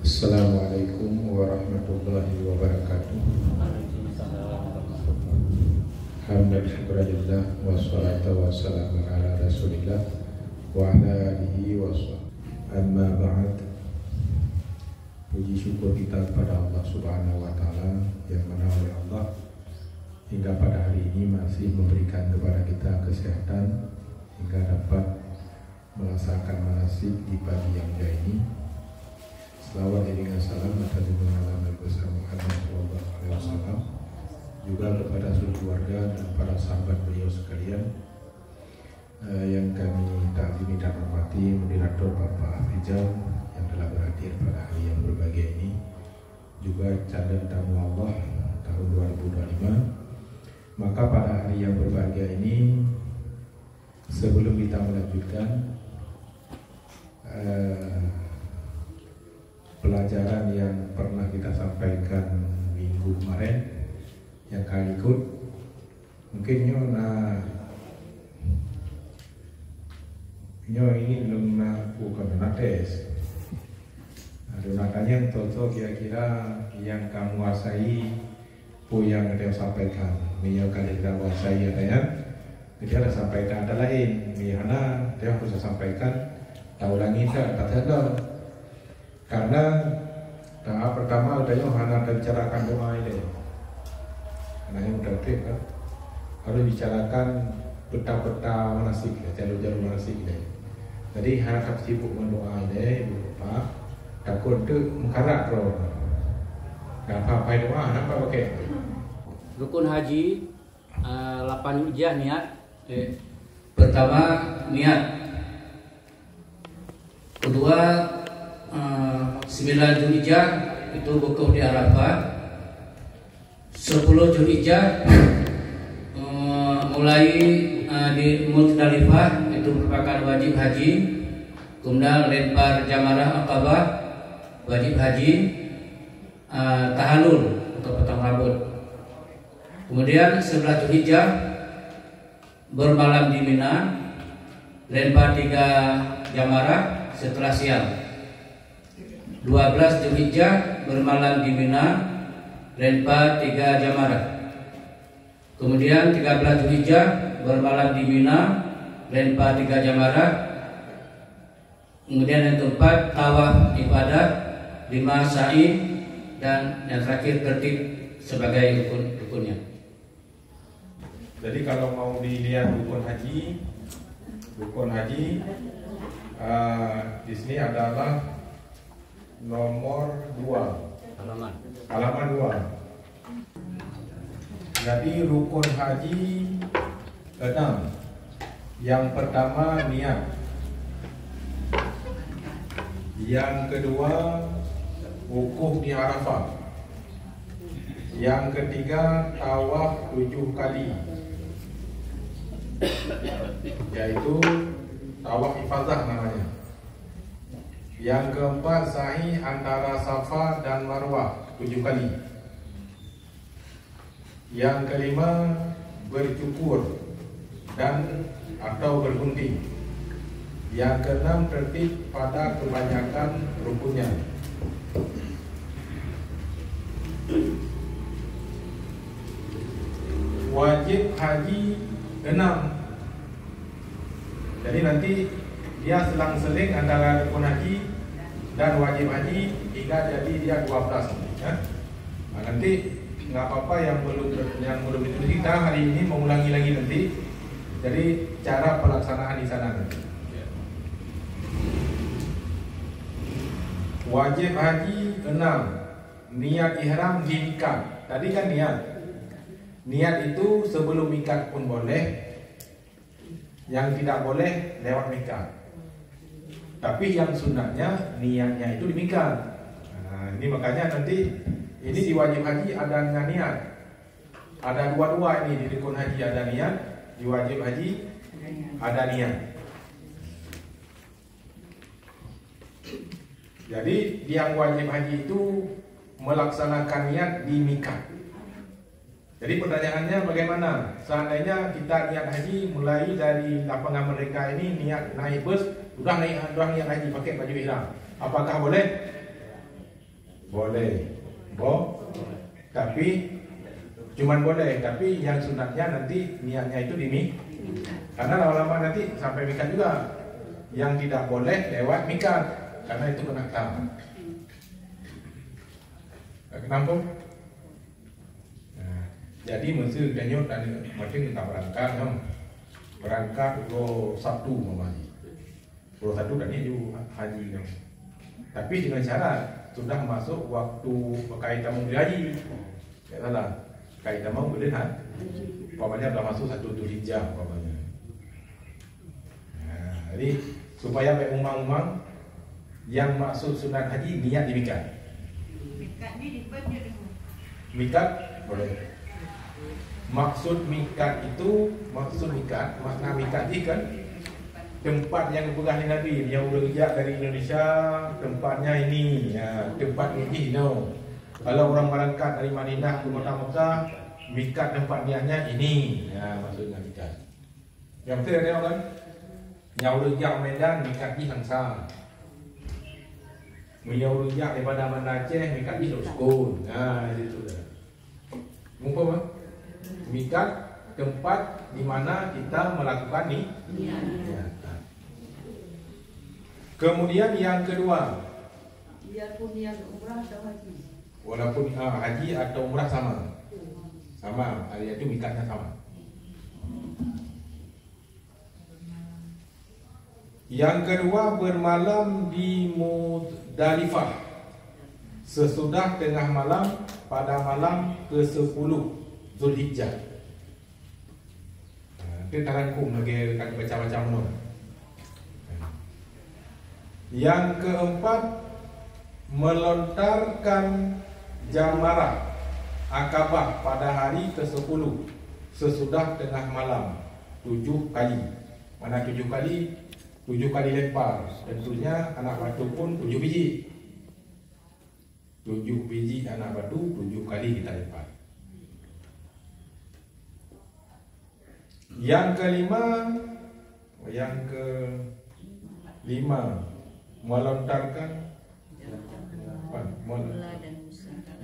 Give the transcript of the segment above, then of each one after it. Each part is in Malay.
Assalamualaikum warahmatullahi wabarakatuh. Alhamdulillah wassalatu wassalamu ala rasulillah wa ala alihi wassallam. Amma ba'd. Puji syukur kita kepada Allah subhanahu wa ta'ala yang mana oleh Allah hingga pada hari ini masih memberikan kepada kita kesehatan hingga dapat melaksanakan manasik di pagi yang mulia ini. Selawat dengan salam atas junjungan Nabi besar Muhammad sallallahu alaihi wasallam, juga kepada seluruh keluarga dan para sahabat beliau sekalian yang kami takzimi dan hormati, moderator Bapak Rizal yang telah berhadir pada hari yang berbahagia ini, juga calon tamu Allah tahun 2025. Maka pada hari yang berbahagia ini, sebelum kita melanjutkan pelajaran yang pernah kita sampaikan minggu kemarin, yang kali ikut mungkin nyo ini belum bukan tes. Makanya toto kira-kira yang kamu kuasai yang dia sampaikan, dia kali kita kuasai ya, dia ada sampaikan ada lain, Mihana dia harus sampaikan tahu lagi tak karena tahap pertama adanya hanya bicarakan doa ini. Karena yang udah kan harus bicarakan peta-peta manasik, jalur-jalur manasik ini. Jadi harap sibuk mendoa ini, Bapak. Takut tu mengkarat roh. Gak apa-apa doa, apa pakai? Rukun haji 8 hujah niat. Pertama niat. Kedua 9 Zulhijjah itu wukuf di Arafah. 10 Zulhijjah mulai di Muzdalifah, itu merupakan wajib haji. Kemudian lempar jamarah Aqabah wajib haji. Tahallul untuk potong rambut. Kemudian 11 Zulhijjah bermalam di Mina, lempar 3 jamarah setelah siang. 12 Zulhijjah bermalam di Mina, lempar 3 jamarah. Kemudian 13 Zulhijjah bermalam di Mina, lempar 3 jamarah. Kemudian yang keempat tawaf ibadah, 5 sa'i, dan yang terakhir tertib sebagai rukunnya. Jadi kalau mau dilihat rukun haji di sini adalah nomor 2, halaman 2. Jadi rukun haji 6. Yang pertama niat. Yang kedua wukuf di Arafah. Yang ketiga tawaf 7 kali, yaitu tawaf ifadah namanya. Yang keempat sa'i antara Safa dan Marwah 7 kali. Yang kelima bercukur dan atau bergunting. Yang keenam tertib pada kebanyakan rukunnya. Wajib haji 6. Jadi nanti dia selang-seling antara rukun haji dan wajib haji 3, jadi dia 12 ya. Nah, nanti nggak apa-apa yang belum itu kita hari ini mengulangi lagi nanti. Jadi cara pelaksanaan di sana nanti. Wajib haji 6. Niat ihram di miqat. Tadi kan niat itu sebelum miqat pun boleh. Yang tidak boleh lewat miqat. Tapi yang sunnahnya niatnya itu di miqat. Nah, ini makanya nanti ini di wajib haji ada niat. Ada dua-dua ini, di rukun haji ada niat, di wajib haji ada niat. Jadi yang wajib haji itu melaksanakan niat di miqat. Jadi pertanyaannya bagaimana? Seandainya kita niat haji mulai dari lapangan mereka ini niat naik bus, udah niat haji pakai baju ihram, apakah boleh? Boleh. Tapi cuman boleh, tapi yang sunatnya nanti niatnya itu di mikat. Karena lama-lama nanti sampai mikat juga. Yang tidak boleh lewat mikat, karena itu kena tam. Kenapa? Nah, jadi mesti kenyot dan macam kita berangkat, berangkat Pulau Satu mamanya. Pulau Satu dan itu haji. Tapi dengan syarat sudah masuk waktu kaitan mau haji. Ya salah. Kaitan mau berlihat. Pokoknya sudah masuk 1 Dzulhijjah pokoknya. Nah, jadi supaya baik umang-umang yang maksud sunat haji niat di mikat. Mikat ni dibaca dulu. Mikat boleh. Maksud mikat itu, makna mikat ni kan tempat yang dipegang Nabi yang bergerak dari Indonesia, tempatnya ini, ya, tempat ini no. Kalau orang berangkat dari Madinah ke kota Mekah, mikat tempat niatnya ini, ya, maksudnya mikat. Yang betul ada kan? Yang bergerak Medan, mikat di Hangsa. Yang bergerak daripada Banda Aceh, mikat di Doskun. Nah, itu dah. Mumpah, mikat tempat di mana kita melakukan ni. Ya. Kemudian yang kedua, Biarpun yang umrah atau haji. walaupun haji atau umrah sama, hari itu mikatnya sama. Yang kedua, bermalam di Muzdalifah sesudah tengah malam pada malam ke-10 Dzulhijjah. Kita rangkum lagi kat baca-baca menurut. Yang keempat, melontarkan jamarah Akabah pada hari ke-10 sesudah tengah malam 7 kali. Mana 7 kali? 7 kali lempar. Tentunya anak batu pun 7 biji. 7 biji anak batu 7 kali kita lempar. Yang kelima, melontarkan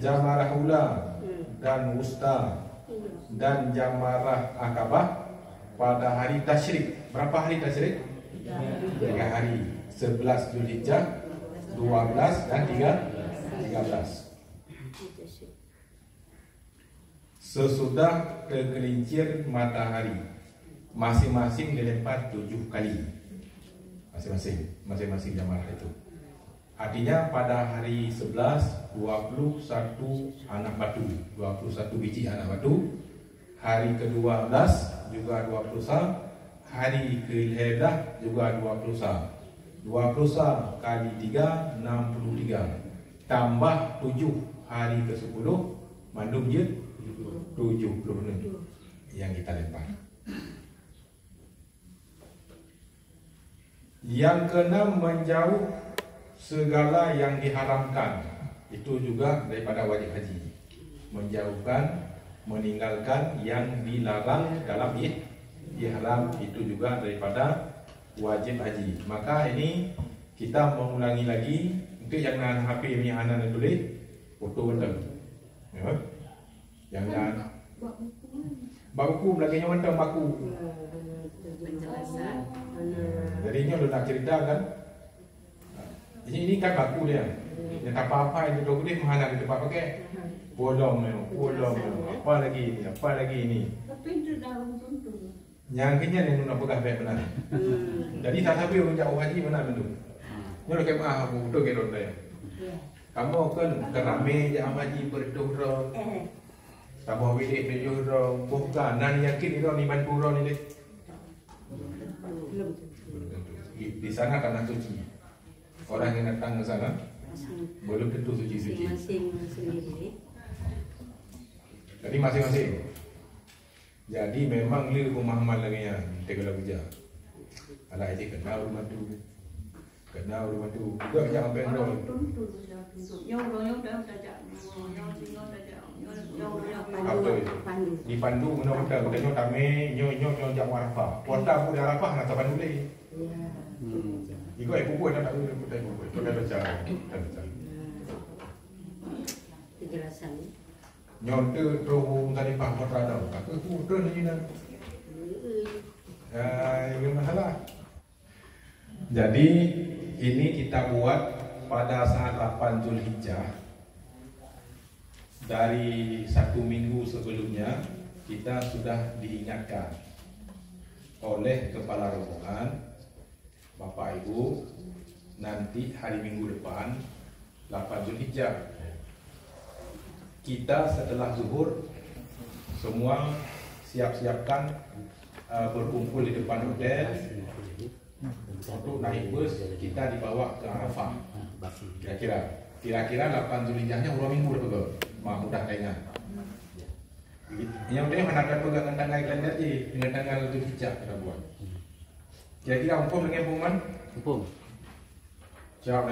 jamarah ula dan wusta dan jamarah akabah pada hari tasyrik. Berapa hari tasyrik? 3 hari. 11 Dzulhijjah, 12 dan 13. Sesudah kegelincir matahari, masing-masing dilempar 7 kali. Masing-masing jamarah itu. Artinya pada hari 11 21 anak batu, 21 biji anak batu. Hari ke-12 juga 20 sah. Hari ke-11 juga 20 sah. 20 sah kali 3 63. Tambah 7 hari ke-10 mandum je 70 yang kita lempar. Yang keenam, menjauh segala yang diharamkan. Itu juga daripada wajib haji. Menjauhkan, meninggalkan yang dilarang dalam ihram, itu juga daripada wajib haji. Maka ini kita mengulangi lagi. Untuk yang nak HP ni anak tulis foto betul. Ya. Yang nak baku lagi yang mentang baku. Jadinya lu nak cerita kan. Ini kan baku dia. Yang tak apa-apa itu dok dia mana di tempat pakai. Bolong. Apa lagi ini. Tapi itu daun tuntung. Yang kenya yang nak pegang baik benar. Jadi tak sampai orang jauh haji benar betul. Ni lo kemah aku betul ke dia. Kamu kan kerame je haji berdoa. Kamu pilih berdoa bukan nan yakin itu ni bantu orang ni. Di sana karena suci. Orang yang datang ke sana belum tentu suci-suci. Jadi masing-masing. Jadi memang li pemahaman lagi yang tegala buja. Ala ini kenal rumah tu. Juga jangan pendol. Di Pandu mana hotel, tengok kami nyok jam Arafah. Puasa pun Arafah nak Pandu lagi. Ikut ibu nak tak boleh putar ibu. Kita baca. Kejelasan. Nyonte tu tadi Pak Motrada. Aku tu ni nak. Ini masalah. Jadi ini kita buat pada saat 8 Zulhijjah. Dari 1 minggu sebelumnya kita sudah diingatkan oleh kepala rombongan, Bapak Ibu, nanti hari Minggu depan 8 Zulhijjah kita setelah zuhur semua siap-siapkan berkumpul di depan hotel untuk naik bus kita dibawa ke Arafah. Kira-kira 8 Zulhijjahnya berapa minggu dah mudah kayaknya. Yang penting mana akan pegang tanggal kalender ni dengan tanggal Zulhijjah kita buat. Kira-kira umpam dengan pengumuman? Umpam. Jam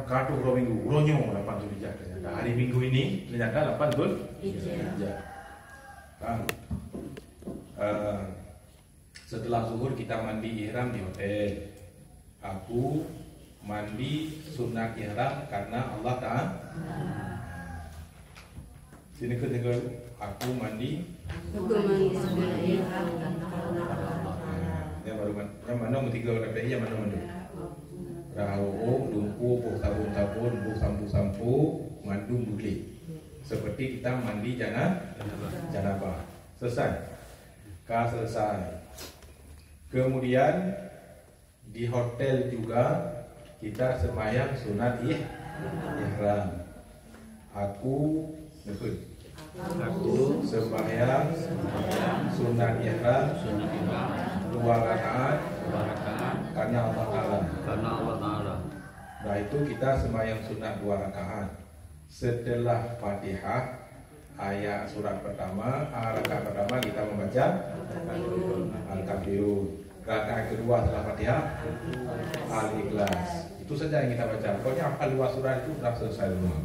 kadu berapa minggu? Uronyo 8 Zulhijjah ternyata. Hari Minggu ini ternyata 8 Zulhijjah. Kan? Setelah zuhur kita mandi ihram di hotel. Aku mandi sunat ihram karena Allah Ta'ala. Sini ke tinggal aku mandi. Aku mandi sunat ihram karena Allah. Yang baru yang mana tiga KPI yang mana. Rahu, lumpuh, buh sabun-sabun, buh sampu-sampu, mandum bukli. Seperti kita mandi janabah. Selesai. Selesai. Kemudian di hotel juga kita sembahyang sunat ihram. Aku sembahyang sunat ihram 2 rakaat karena Allah Ta'ala. Nah itu kita sembahyang sunat 2 rakaat. Setelah Fatihah ayat surat pertama, rakaat pertama kita membaca Al-Kafirun. Rakaat kedua setelah Fatihah Al-Ikhlas. Itu saja yang kita baca. Pokoknya hafal 2 surat itu sudah selesai semua.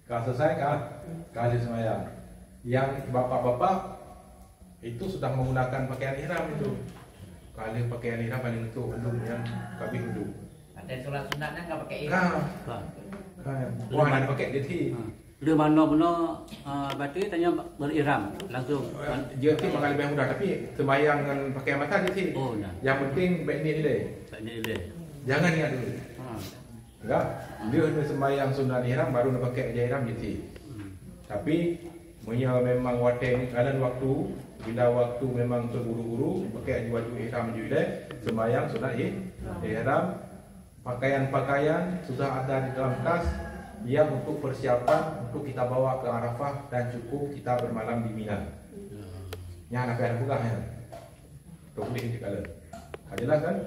Kalau selesai kali sembahyang. Yang bapak-bapak itu sudah menggunakan pakaian ihram itu. Kali pakaian ihram paling itu yang kami duduk. Ada solat sunatnya enggak pakai ihram. Wah, nak pakai dia ti. Dia mana-mana batu tanya beriram langsung. Dia ti bakal lebih mudah tapi sembahyang dengan pakaian mata dia ti. Oh, nah. Yang penting baik ni dia. Tak ni dia. Jangan ingat dulu. Enggak, dia nak sembahyang sunat ihram baru nak pakai ihram dia ti. Tapi memang waktu ni kadang waktu bila waktu memang terburu-buru pakai baju ihram juga sembahyang sunat ihram. Pakaian-pakaian sudah ada di dalam tas yang untuk persiapan untuk kita bawa ke Arafah dan cukup kita bermalam di Mina. Yang nak buka ya. Boleh dikala. Jelas kan?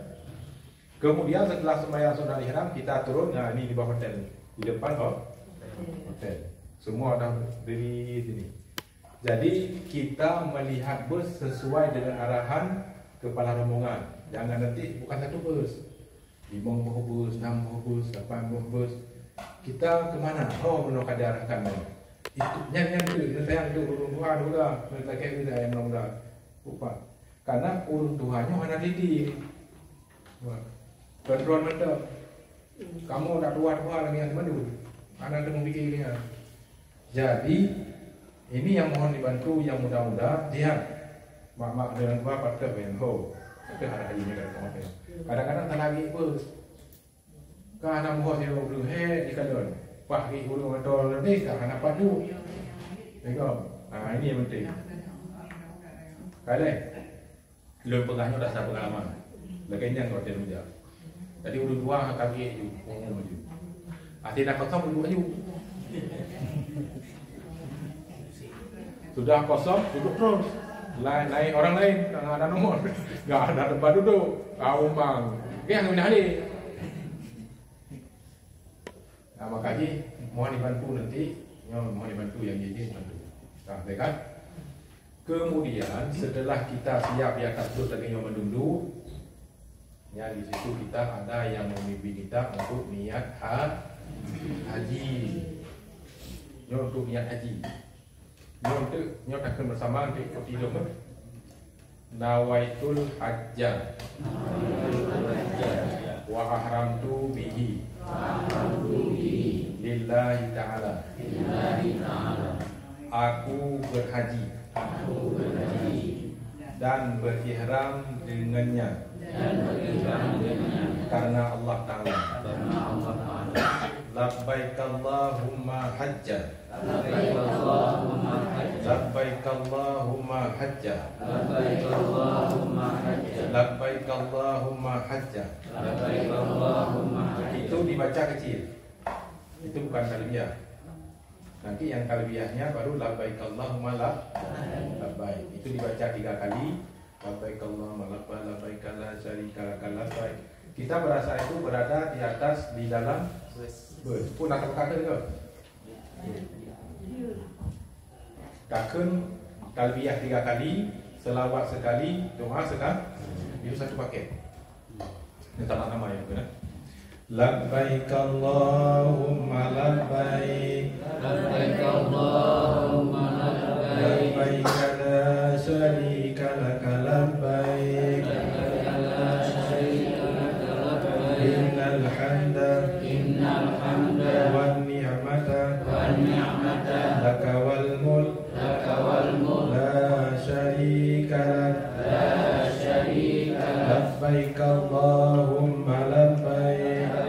Kemudian setelah sembahyang sunat ihram kita turun. Nah ini di bawah hotel di depan hotel. Semua dah berdiri sini. Jadi kita melihat bus sesuai dengan arahan kepala rombongan. Jangan nanti bukan satu bus. 5 buah bus, 6 buah bus, 8 buah bus. Kita ke mana? Oh, belum ada arahkan. Itu yang tu, saya tu urun Tuhan juga. Mereka kita yang mudah. Lupa. Karena urun Tuhannya mana didi. Kontrol mata. Kamu dah tua lagi yang mana? Anak temu fikirnya. Jadi ini yang mohon dibantu yang muda-muda. Lihat, mak dengan bapak terben ho. Itu ada ini dari kamu. Kadang-kadang tak lagi pun. Karena mohon dia belum di kalon. Wah, ini urung atau nanti karena padu. Tengok. Ini yang penting. Kalian belum pengahnya dah sampai pengalaman. Lagainya kau tidak menjawab. Tadi urung dua kaki itu ngomong maju. Hati dah kosong duduk maju. Sudah kosong duduk terus. Lain orang lain tak ada nomor. Enggak ada tempat duduk. Kau bang. Yang mana hari? Nah, makanya mohon dibantu nanti. Mohon dibantu yang jadi bantu. Sampai kan? Kemudian setelah kita siap di atas bus lagi yang menduduk, ya di situ kita ada yang memimpin kita untuk niat haji. Untuk niat haji. Nyot akan bersama nanti seperti itu kan? Nawaitul hajjah wa ahramtu bihi Lillahi ta'ala. Aku berhaji dan berihram dengannya karena Allah Ta'ala. Labbaik Allahumma hajja. Labbaik Allahumma hajja. Labbaik Allahumma hajja. Itu dibaca kecil. Itu bukan talbiyah. Nanti yang talbiyahnya baru labbaik Allahumma labbaik. Itu dibaca 3 kali. Labbaik Allahumma labbaik la syarika lak labbaik. Kita berasa itu berada di atas, di dalam bus. Pun nak katakan ke? Takkan talbiyah 3 kali, selawat sekali, doa sekali. Itu satu paket. Ini nama yang benar. Labbaik Allahumma labbaik. Labbaik Allahumma labbaik. Labbaik la syarika lak labbaik. Innal hamda wan ni'mata laka wal mulk la syarika lak. Labbaik Allahumma labbaik.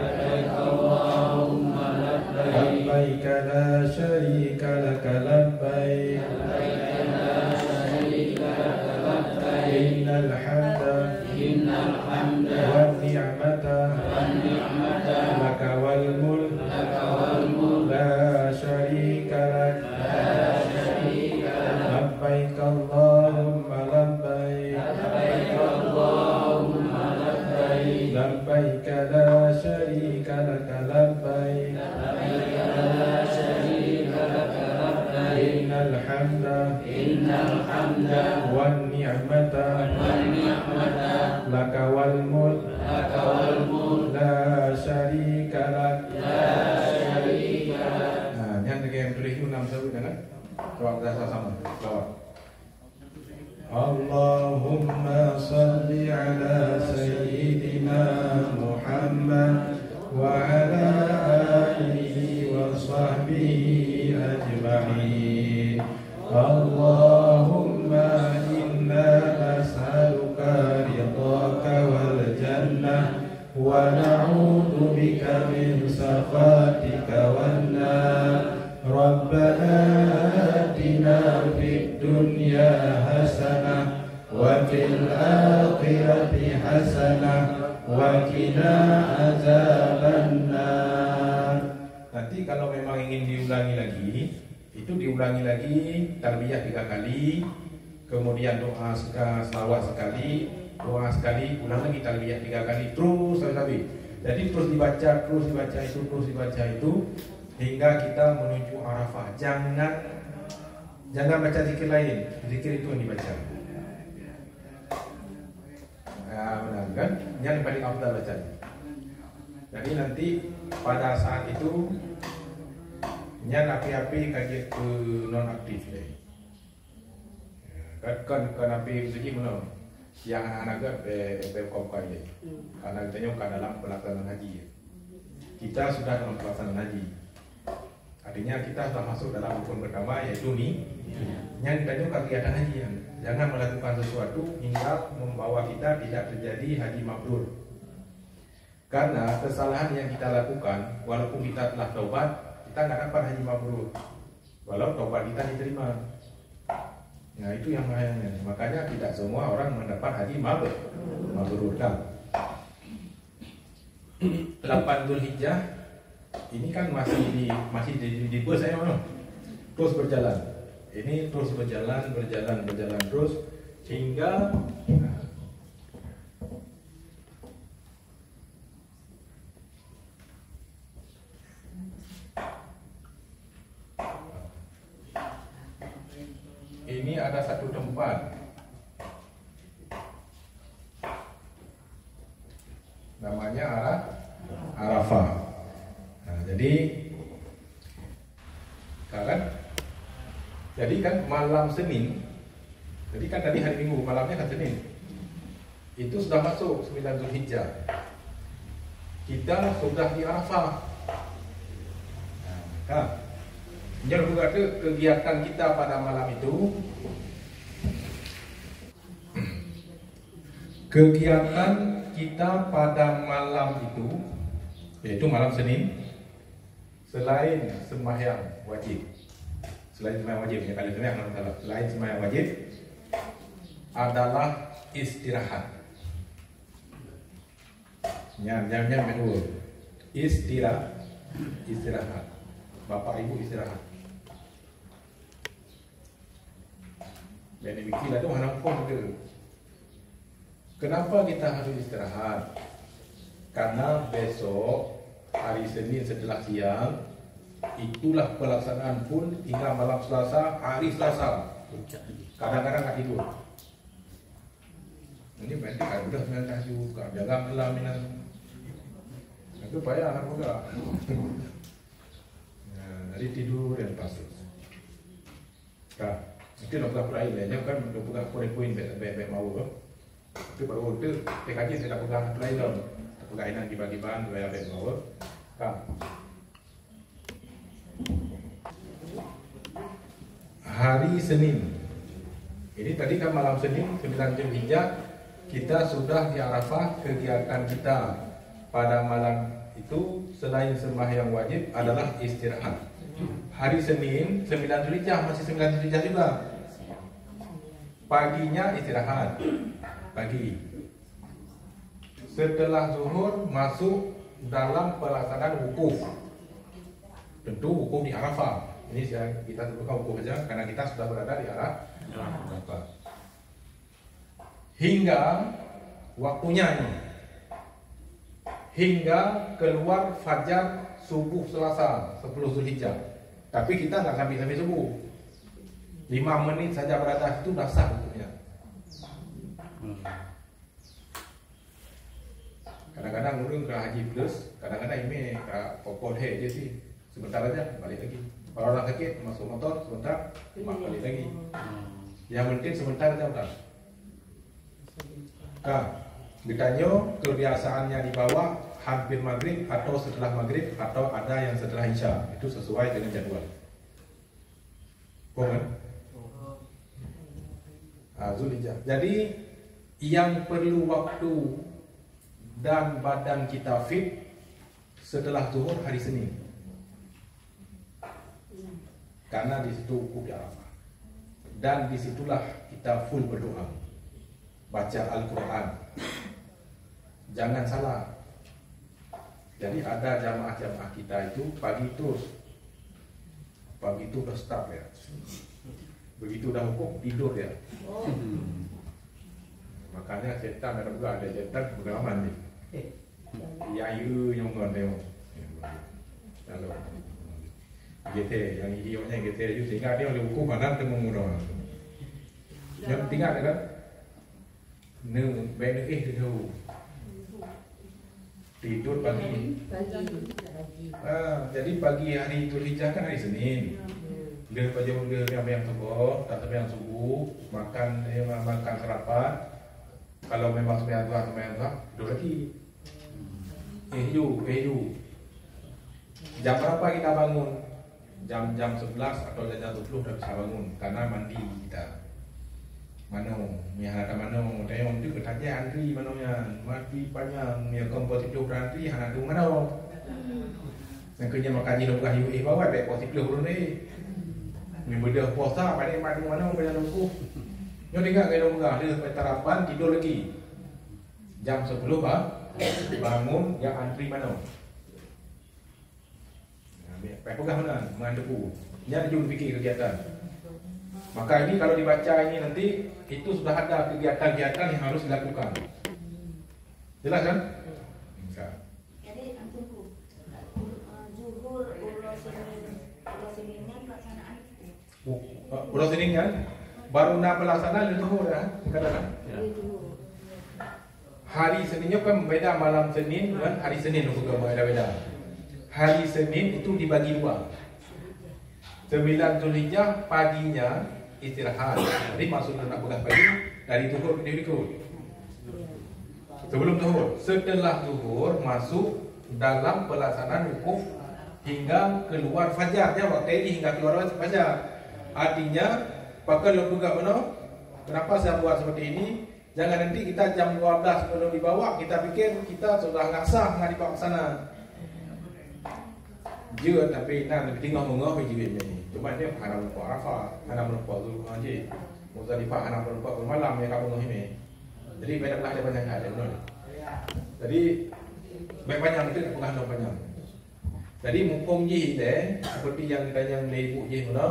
Labbaik la syarika lak labbaik. Innal hamda wan ni'mata laka wal mulk la syarika lak. Labbaik Allahumma labbaik. Labbaik la syarika lak labbaik. Innal hamda wan ni'mata laka wal mulk la syarika lak. Nah, yang dengan tulis itu 6 sebut kan? Coba kita sama. Selawat. Allahumma salli ala sayyidina Muhammad wa ala alihi wa sahbihi ajma'in. Allahumma inna nas'aluka ridhaka wal jannah wa na'udzu bika min sakhatika wan nar. Rabbana atina fid dunya hasanah wa fil akhirati hasanah wa qina azabannar. Nanti kalau memang ingin diulangi lagi, itu diulangi lagi talbiyah 3 kali, kemudian doa selawat sekali, doa sekali, ulang lagi talbiyah 3 kali, terus sampai. Jadi terus dibaca itu hingga kita menuju Arafah. Jangan baca zikir lain, zikir itu yang dibaca. Benar kan? Yang paling afdal baca. Jadi nanti pada saat itu nyan api-api kajian ke non-aktif deh. Kan api suci mana? Yang anak-anak berkom kaya. Karena kita nyok dalam pelaksanaan haji. Kita sudah dalam pelaksanaan haji. Artinya kita sudah masuk dalam rukun pertama, yaitu yang kita nyok kegiatan haji. Jangan melakukan sesuatu hingga membawa kita tidak terjadi haji mabrur. Karena kesalahan yang kita lakukan, walaupun kita telah taubat, kita tidak dapat haji mabrur walau taubat kita diterima. Nah itu yang bahayanya. Makanya tidak semua orang mendapat haji mabrur. 8 Dzulhijjah ini kan masih di bus saya mana? Terus berjalan. Ini terus berjalan terus hingga ini ada satu tempat namanya Arafah. Nah, jadi kan malam Senin. Jadi kan tadi hari Minggu, malamnya kan Senin. Itu sudah masuk 9 Dzulhijjah. Kita sudah di Arafah. Nah, Yang berkata kegiatan kita pada malam itu, kegiatan kita pada malam itu, yaitu malam Senin, selain sembahyang wajib, selain sembahyang wajib adalah istirahat. Jangan kedua, istirahat. Bapak ibu istirahat. Jadi bikilah tu anak pun ke. Kenapa kita harus istirahat? Karena besok hari Senin setelah siang itulah pelaksanaan pun hingga malam Selasa, hari Selasa. Kadang-kadang tak tidur. Ini berarti kalau sudah sembilan tahajud, jaga malam minat. Itu payah anak muda. Jadi tidur dan pasal. Mungkin nak pegang lain lainnya kan nak pegang poin-poin baik-baik mau tu. Tapi pada waktu PKJ saya tak pegang lain dah. Tak pegang inan dibagi bahan baik-baik mau. Hari Senin. Ini tadi kan malam Senin 9 Zulhijjah kita sudah di Arafah. Kegiatan kita pada malam itu selain sembahyang wajib adalah istirahat. Hari Senin 9 Zulhijjah masih 9 Zulhijjah juga. Paginya istirahat. Pagi. Setelah zuhur masuk dalam pelaksanaan wukuf. Tentu wukuf di Arafah. Ini kita sebutkan wukuf saja karena kita sudah berada di Arafah. Hingga waktunya ini. Hingga keluar fajar subuh Selasa 10 Zulhijjah. Tapi kita tak sampai subuh. 5 menit saja berada itu dah sah hukumnya. Kadang-kadang orang ke haji plus, kadang-kadang ini ke popol je sih. Sebentar aja balik lagi. Kalau orang sakit masuk motor sebentar, balik lagi. Yang penting sebentar aja udah. Ditanya kebiasaannya dibawa hampir maghrib atau setelah maghrib atau ada yang setelah isya. Itu sesuai dengan jadwal. Kan? Zulhijjah. Jadi yang perlu waktu dan badan kita fit setelah zuhur hari Senin. Karena di situ wukuf di Arafah. Dan disitulah kita full berdoa. Baca Al-Quran. Jangan salah. Jadi ada jamaah-jamaah kita itu pagi terus. Pagi itu dah start ya. Begitu dah hukum tidur ya. Makanya setan ada juga ada setan pengalaman ni. Ya you yang ngondeo. Lalu GT yang hidupnya GT you sehingga dia boleh hukum mana temu orang. Yang tinggal kan. Benefit itu tidur pagi. Jadi pagi hari Zulhijjah kan hari Senin. Dia pagi dia yang subuh, tak sampai yang subuh, makan sarapan. Kalau memang sampai tuan tidur lagi. You. Jam berapa kita bangun? Jam 11 atau jam 10 dah bisa bangun karena mandi kita. Mano, yang ada mano, tayong itu katanya antri manonya, mati panjang, yang kompos itu antri, hana tu mano. Yang kerja makan di rumah you bawa baik posisi dulu ni. Membedah puasa pada mati mano pada luku. Nyo tinggal ke rumah dia terapan tidur lagi. Jam 10 bangun yang antri mano. Baik pegang mana, mandepu. Ni ada jumpa fikir kegiatan. Maka ini kalau dibaca ini nanti itu sudah ada kegiatan-kegiatan yang harus dilakukan. Jelas kan? Jadi tunggu. Zuhur ulas Seninnya pelaksanaan itu. Ulas Senin kan? Baru nak pelaksanaan zuhur ya, kadang-kadang. Hari Seninnya kan beda malam Senin dan hari Senin juga beda-beda. Hari Senin itu dibagi dua. 9 Zulhijjah paginya istirahat. Jadi maksudnya nak pegang pagi dari zuhur ke berikut. Sebelum zuhur, setelah zuhur masuk dalam pelaksanaan wukuf hingga keluar fajar. Ya, waktu ini hingga keluar fajar. Artinya, pakai lo juga mana? Kenapa saya buat seperti ini? Jangan nanti kita jam 12 belum dibawa, kita pikir kita sudah nggak sah, nggak dibawa ke sana. Jika tapi nak tinggal mengapa jiwanya ni. Cuma dia haram lupa Arafah, haram lupa Zul Hijjah, Muzdalifah, haram lupa malam yang kamu ini. Jadi banyak ada banyak ada benar. Jadi banyak itu pengaruh banyak. Jadi mumpung ji deh, seperti yang ditanya oleh Ibu Ji benar.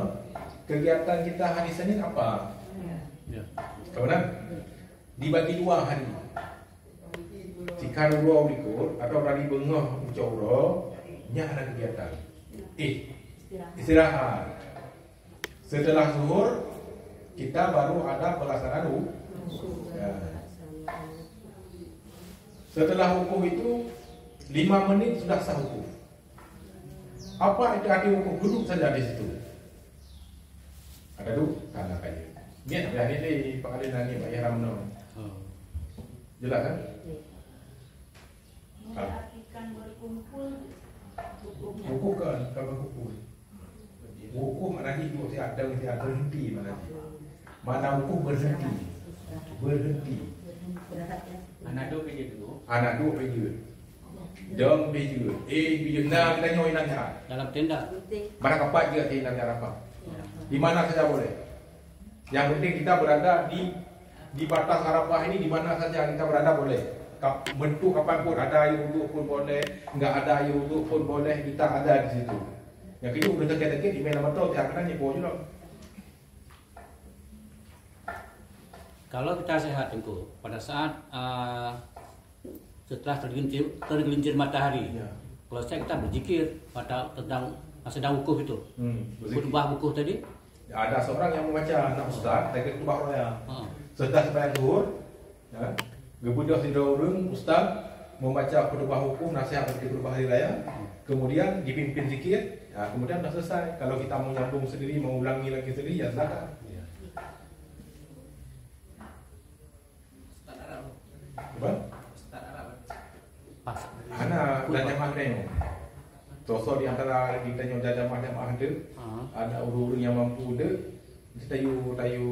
Kegiatan kita hari Senin apa? Ya. Kemudian dibagi 2 hari. Jika dua berikut atau hari bengah ucapro, nya ada kegiatan. Istirahat. Setelah zuhur kita baru ada pelaksanaan ya. Setelah wukuf itu 5 menit sudah sah wukuf. Apa itu arti wukuf? Duduk saja di situ. Ada tu, tanah kayu. Ni tak ada ni pengalian ni Pak Yaram no. Jelas kan? Mengartikan berkumpul hukumnya. Wukuf kan, kalau wukuf. Wukuf mana hidup ada berhenti mana. Mana wukuf berhenti. Berhenti. Anak dua kerja dulu. Anak dua kerja. Dom kerja. Kerja nak kita nyoy nak cara. Dalam tenda. Mana kapat juga kita nak cara apa? Di mana saja boleh. Yang penting kita berada di batas Arafah ini, di mana saja kita berada boleh. Bentuk kapan pun, ada air wuduk pun boleh, enggak ada air wuduk pun boleh, kita ada di situ. Yang itu udah terkait-terkait di mana betul tiap kena ni boleh juga. Kalau kita sehat Tengku, pada saat setelah tergelincir matahari, Ya. kalau saya kita berzikir pada tentang sedang wukuf itu, khutbah wukuf tadi. Ada seorang yang membaca nak ustaz, saya kata khutbah raya. Setelah sembahyang zuhur, ya, kemudian sidang orang ustaz membaca khutbah hukum nasihat seperti khutbah hari raya, kemudian dipimpin zikir, ya, kemudian dah selesai. Kalau kita mau nyambung sendiri, mau ulangi lagi sendiri, ya silakan. Apa? Pas. Anak dan jamaah tengok. Sosok di antara kita yang jamaah ada orang-orang yang mampu ada, kita tayu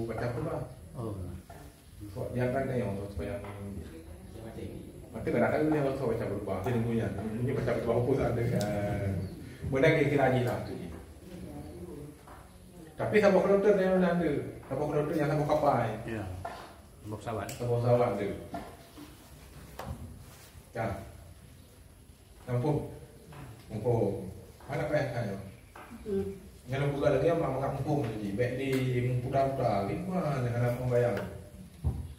baca khutbah. Oh. So, dia akan tengok supaya maka kan ada yang so baca khutbah. Dia punya baca khutbah hukum ada kan. Benda kira lah tu. Tapi sama kloter yang ada. Sama kloter yang sama kapal. Ya. Sama pesawat. Sama pesawat ada. Ya. Nampak. Mana kaya kayo? Yang buka lagi yang makan mumpung jadi. Baik di mumpung-mumpung lima yang ada membayang.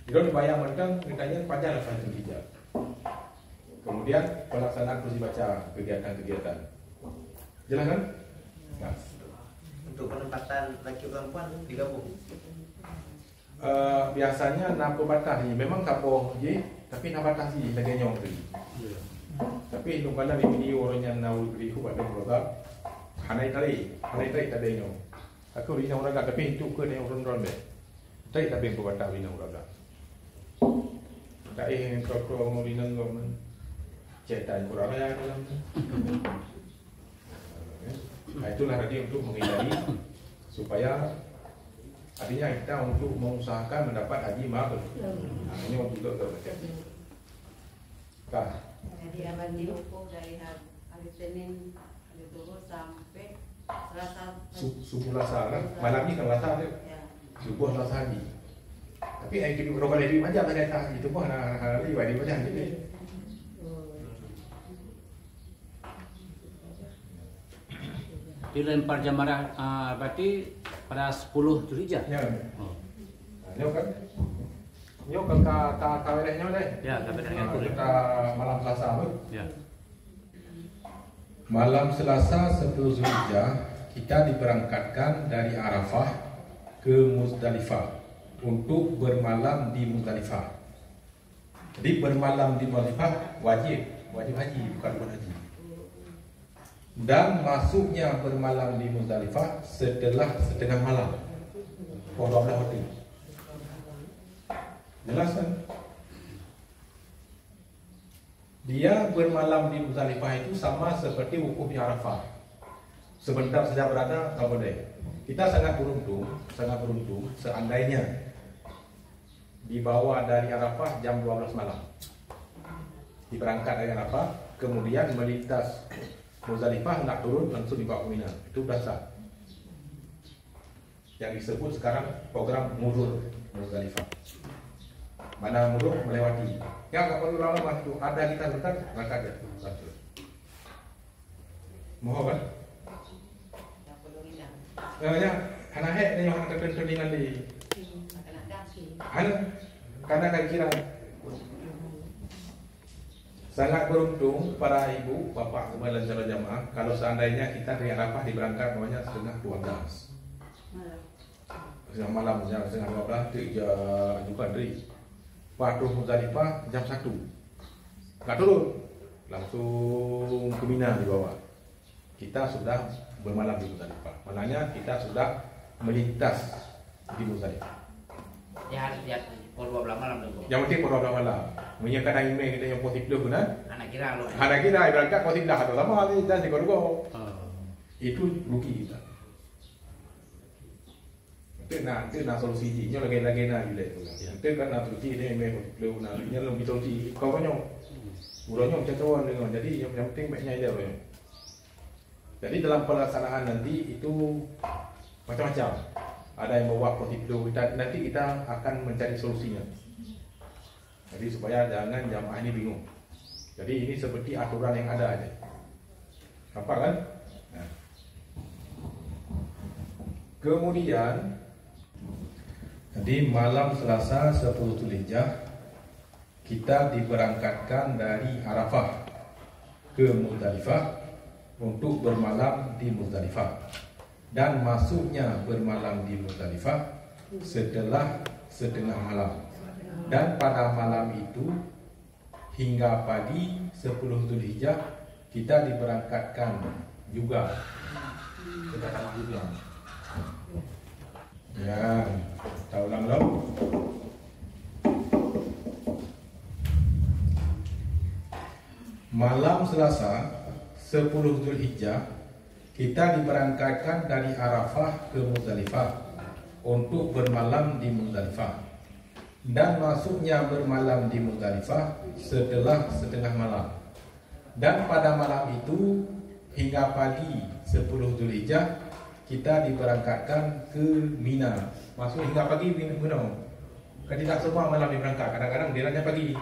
Dia dibayang mentang ditanya panjang lah itu hijab. Kemudian pelaksanaan kursi baca kegiatan-kegiatan. Jelas kan? Nah. Untuk penempatan laki perempuan digabung. Biasanya nak batasi. Memang kapo je, tapi nak batasi lagi nyong tadi. Tapi itu kalau di video orang yang nak beri ku pada produk, hanai tadi tak ada nyong. Aku beri nyong raga tapi itu ke yang orang deh. Tadi tak beri ku pada beri nyong raga. Tak yang kau mau beri nyong gom, cetan kurang ya dalam. Itulah tadi untuk menghindari supaya artinya kita untuk mengusahakan mendapat haji mabrur. Ini untuk terbaca. Kah? Jadi akan dihukum dari hari Senin, hari Zuhur sampai Selasa. Subuh Selasa kan? Malam ni kan Selasa tu. Subuh Selasa haji. Tapi yang kita berokal itu macam ada haji tu pun hari wajib macam ni. Dilempar jamarah berarti pada 10 Zulhijjah. Ya. Oh. Nyo kan? Nyo kan kawerehnya deh. Ya, kawereh yang kulit. Kita malam Selasa tu. Ya. Malam Selasa 10 Zulhijjah kita diberangkatkan dari Arafah ke Muzdalifah untuk bermalam di Muzdalifah. Jadi bermalam di Muzdalifah wajib haji, bukan haji. Dan masuknya bermalam di Muzdalifah setelah setengah malam. Pukul 12 waktu. Jelas kan? Dia bermalam di Muzdalifah itu sama seperti wukuf di Arafah. Sebentar saja berada, tak boleh. Kita sangat beruntung seandainya dibawa dari Arafah jam 12 malam. Diberangkat dari Arafah, kemudian melintas Muzdalifah, nak turun langsung dibawa ke Mina. Itu berasa. Yang disebut sekarang program Murur Muzdalifah. Mana Murur melewati. Ya tak perlu lama tu. Ada kita bentar, berangkat je. Mohon kan? Tak perlu indah. Ya, anak hek ni yang akan terkelingan di. Anak dasi. Karena kan kira sangat beruntung para ibu, bapak semua dan calon jamaah kalau seandainya kita dari Arafah diberangkat namanya setengah 12. Setengah malam, setengah 12 tu juga dari Patuh Muzdalifah jam 1. Tak turun, langsung ke Mina di bawah. Kita sudah bermalam di Muzdalifah. Maknanya kita sudah melintas di Muzdalifah. Ya harus lihat pukul 12 malam dulu. Yang penting pukul 12 malam. Menyiapkan email kita yang positif kan? Anak kira lo. Anak kita berangkat positif dah atau sama ni dan dikor-kor. Itu rugi kita. Itu nak solusi ni. Nyo lagi nak bila tu. Itu kan nak solusi ni email positif nak. Nyo lebih solusi kau banyak. Urangnya macam tu dengan. Jadi yang penting baiknya dia. Jadi dalam pelaksanaan nanti itu macam-macam. Ada yang bawa positif nanti kita akan mencari solusinya. Jadi supaya jangan jamaah ini bingung. Jadi ini seperti aturan yang ada aja. Apa kan? Nah. Kemudian di malam Selasa 10 Zulhijjah kita diberangkatkan dari Arafah ke Muzdalifah untuk bermalam di Muzdalifah. Dan masuknya bermalam di Muzdalifah setelah setengah malam. Dan pada malam itu hingga pagi 10 Zulhijjah kita diberangkatkan juga. Kita akan juga. Ya, tak ulang belum? Malam Selasa 10 Zulhijjah kita diberangkatkan dari Arafah ke Muzdalifah untuk bermalam di Muzdalifah. Dan masuknya bermalam di Muzdalifah setelah setengah malam. Dan pada malam itu hingga pagi 10 Zulhijjah kita diberangkatkan ke Mina. Masuk hingga pagi Mina. Kan tidak semua malam diberangkat. Kadang-kadang dia hanya pagi.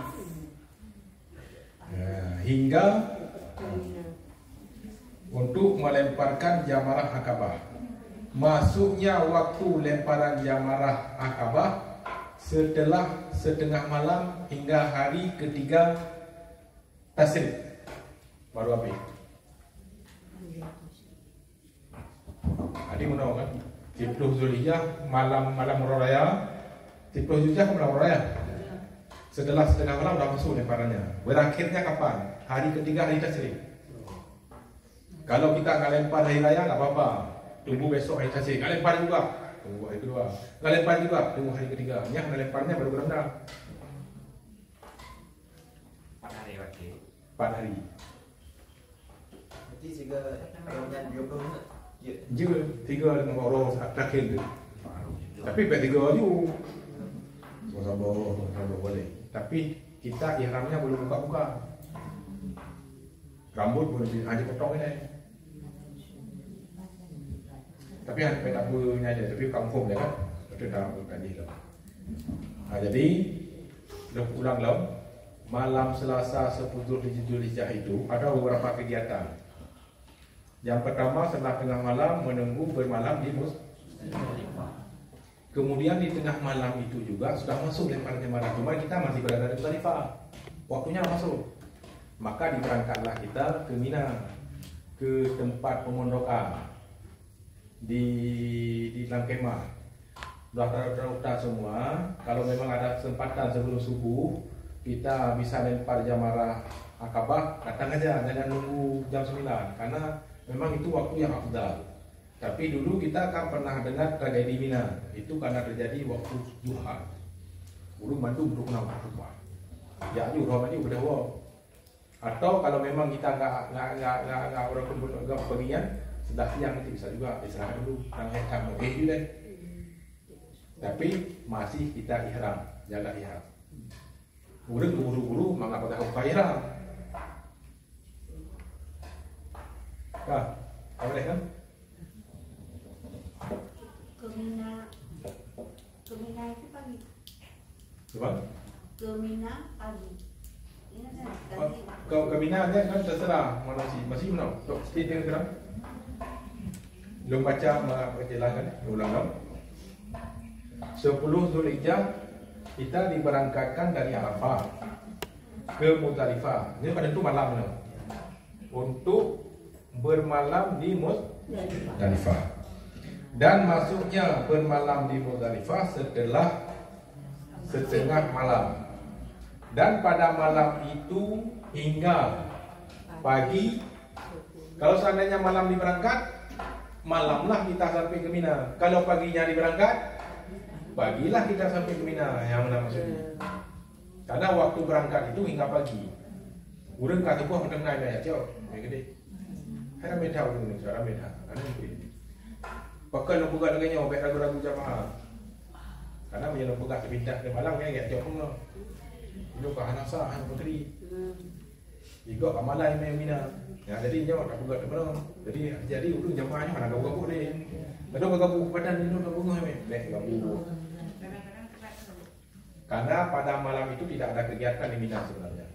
Hingga untuk melemparkan jamarah Aqabah. Masuknya waktu lemparan jamarah Aqabah setelah setengah malam hingga hari ketiga Tasrik. Baru habis. Adik tahu kan? 10 Zulhijjah malam Raya. 10 Zulhijjah malam Raya. Setelah setengah malam dah masuk lemparannya. Berakhirnya kapan? Hari ketiga hari Tasrik. Kalau kita nak lempar hari raya tak apa-apa. Tunggu besok hari Tasrik. Nak lempar juga. Tunggu hari kedua. Nak lempar juga. Tunggu hari ketiga. Yang nak lemparnya baru berendam. 4 hari lagi. 4 hari. Berarti jika yang 20 Je 3 dengan orang terakhir tu. Tapi baik 3 je. Sabar boleh. Tapi kita ihramnya belum buka-buka. Rambut pun hanya potong ni. Tapi hanya tak punya aja, tapi confirm dia kan. Itu dah tadi lah. Jadi ulang malam Selasa 10 Zulhijjah itu ada beberapa kegiatan. Yang pertama setelah tengah malam menunggu bermalam di Muzdalifah. Kemudian di tengah malam itu juga sudah masuk lempar jamarah. Cuma kita masih berada di Muzdalifah. Waktunya masuk. Maka diberangkatlah kita ke Mina, ke tempat pemondokan di dalam kemah. Sudah terletak semua. Kalau memang ada kesempatan sebelum subuh, kita bisa lempar jamarah Aqabah, datang aja, jangan nunggu jam 9 karena memang itu waktu yang afdal. Tapi dulu kita kan pernah dengar tragedi Mina. Itu karena terjadi waktu duha. Dulu mandu belum kena waktu. Ya, juga mandu berdua. Atau kalau memang kita nggak orang kumpul pergian, sudah siang nanti bisa juga istirahat dulu, tanggal itu deh. Tapi masih kita ihram, jaga ihram. Urang buru-buru mangga pada buka ihram. Kah, boleh kan? Kemina itu pagi. Coba. Kemina pagi. Ini Kau Mina kan terserah mana masih mana. Tok sedih dengan belum baca menjelaskan ulang dong. 10 Zulhijjah kita diberangkatkan dari Arafah ke Muzdalifah. Ini pada itu malam no. Untuk bermalam di Muzdalifah. Dan masuknya bermalam di Muzdalifah setelah setengah malam. Dan pada malam itu hingga pagi, kalau seandainya malam diberangkat, malamlah kita sampai ke Mina. Kalau paginya diberangkat, pagilah kita sampai ke Mina. Yang mana maksudnya? Karena waktu berangkat itu hingga pagi. Urang kata buah mendengar ya, jauh, gede. Hari medah urang ni, cara medah. Ada mungkin. Pakai nak buka dengannya, obek ragu-ragu jamaah. Karena dia nak buka sepindah ke malam kan, jauh pun no. Itu ke Hanasa, Han Putri. Juga Kamalai main Mina. Ya, jadi nyawa tak buka mana. Jadi urang jamaahnya mana gabung deh. Kalau gabung badan itu gabung ni, gabung. Karena pada malam itu tidak ada kegiatan di Mina sebenarnya.